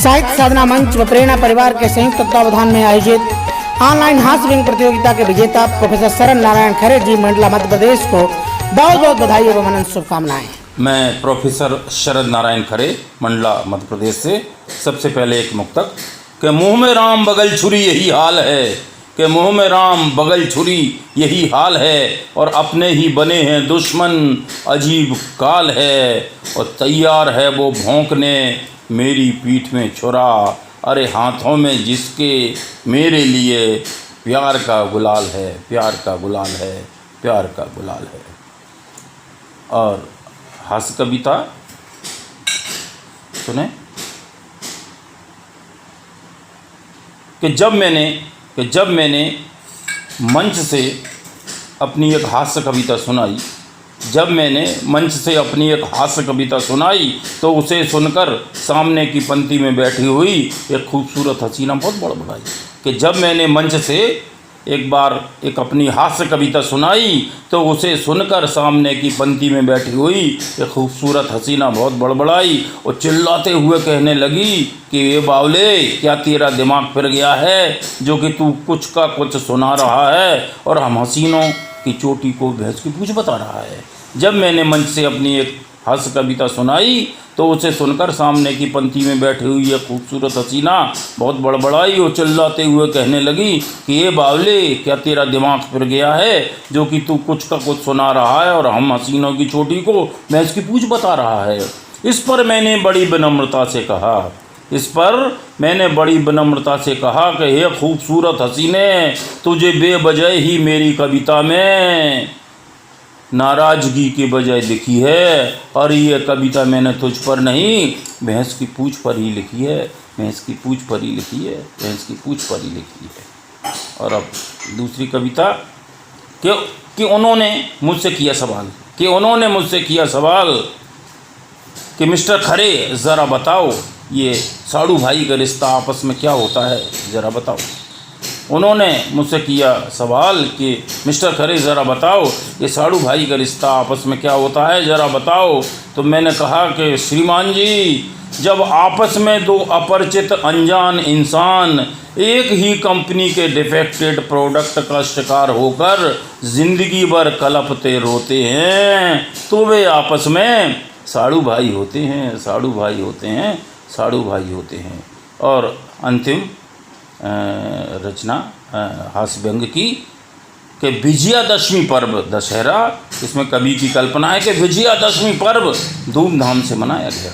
साहित्य साधना मंच व प्रेरणा परिवार के संयुक्त तत्वावधान में आयोजित ऑनलाइन हास्य व्यंग प्रतियोगिता के विजेता प्रोफेसर शरण नारायण खरे जी मंडला मध्य प्रदेश को बहुत बहुत बधाई एवं अनंत शुभकामनाएं। मैं प्रोफेसर शरद नारायण खरे मंडला मध्य प्रदेश से सबसे पहले एक मुक्तक कि मुँह में राम बगल छुरी यही हाल है, कि मुँह में राम बगल छुरी यही हाल है, और अपने ही बने हैं दुश्मन अजीब काल है, और तैयार है वो भौंकने मेरी पीठ में छुरा, अरे हाथों में जिसके मेरे लिए प्यार का गुलाल है, प्यार का गुलाल है, प्यार का गुलाल है। और हास्य कविता सुने कि जब मैंने मंच से अपनी एक हास्य कविता सुनाई, जब मैंने मंच से अपनी एक हास्य कविता सुनाई तो उसे सुनकर सामने की पंक्ति में बैठी हुई एक खूबसूरत हसीना बहुत बड़बड़ाई। कि जब मैंने मंच से एक बार एक अपनी हास्य कविता सुनाई तो उसे सुनकर सामने की पंक्ति में बैठी हुई एक खूबसूरत हसीना बहुत बड़बड़ाई और चिल्लाते हुए कहने लगी कि ये बावले, क्या तेरा दिमाग फिर गया है जो कि तू कुछ का कुछ सुना रहा है और हम हसीनों की चोटी को भैंस की पूंछ बता रहा है। जब मैंने मंच से अपनी एक हास्य कविता सुनाई तो उसे सुनकर सामने की पंक्ति में बैठी हुई एक खूबसूरत हसीना बहुत बड़बड़ाई और चिल्लाते हुए कहने लगी कि ये बावले, क्या तेरा दिमाग फिर गया है जो कि तू कुछ का कुछ सुना रहा है और हम हसीनों की चोटी को भैंस की पूंछ बता रहा है। इस पर मैंने बड़ी विनम्रता से कहा कि हे खूबसूरत हसीने, तुझे बेवजह ही मेरी कविता में नाराज़गी के बजाय दिखी है, और ये कविता मैंने तुझ पर नहीं भैंस की पूंछ पर ही लिखी है, भैंस की पूंछ पर ही लिखी है, भैंस की पूंछ पर ही लिखी है। और अब दूसरी कविता कि उन्होंने मुझसे किया सवाल कि मिस्टर खरे ज़रा बताओ ये साड़ू भाई का रिश्ता आपस में क्या होता है, ज़रा बताओ। उन्होंने मुझसे किया सवाल कि मिस्टर खरे ज़रा बताओ ये साड़ू भाई का रिश्ता आपस में क्या होता है, ज़रा बताओ। तो मैंने कहा कि श्रीमान जी, जब आपस में दो अपरिचित अनजान इंसान एक ही कंपनी के डिफेक्टेड प्रोडक्ट का शिकार होकर ज़िंदगी भर कलपते रोते हैं तो वे आपस में साड़ू भाई होते हैं, साड़ू भाई होते हैं, साड़ू भाई होते हैं। और अंतिम रचना हास्य व्यंग की कि विजयादशमी पर्व दशहरा, इसमें कवि की कल्पना है कि विजयादशमी पर्व धूमधाम से मनाया गया,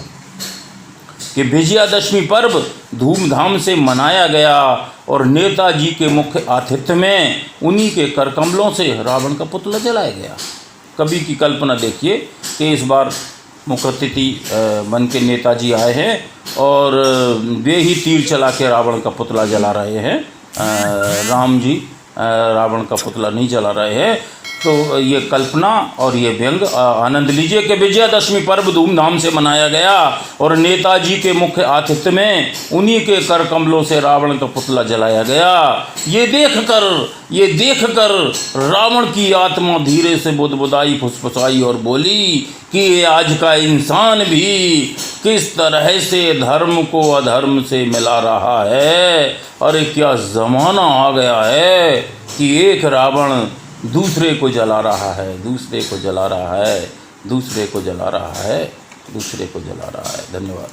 कि विजयादशमी पर्व धूमधाम से मनाया गया और नेताजी के मुख्य आतिथ्य में उन्हीं के करकमलों से रावण का पुतला जलाया गया। कवि की कल्पना देखिए कि इस बार मुख्य अतिथि बन के नेताजी आए हैं और वे ही तीर चला के रावण का पुतला जला रहे हैं, राम जी रावण का पुतला नहीं जला रहे हैं। तो ये कल्पना और ये व्यंग आनंद लीजिए कि विजयादशमी पर्व धूमधाम से मनाया गया और नेताजी के मुख्य आतिथ्य में उन्हीं के कर कमलों से रावण का पुतला जलाया गया। ये देखकर रावण की आत्मा धीरे से बुदबुदाई, फुसफुसाई और बोली कि आज का इंसान भी किस तरह से धर्म को अधर्म से मिला रहा है। अरे क्या ज़माना आ गया है कि एक रावण दूसरे को जला रहा है, दूसरे को जला रहा है, दूसरे को जला रहा है, दूसरे को जला रहा है। धन्यवाद।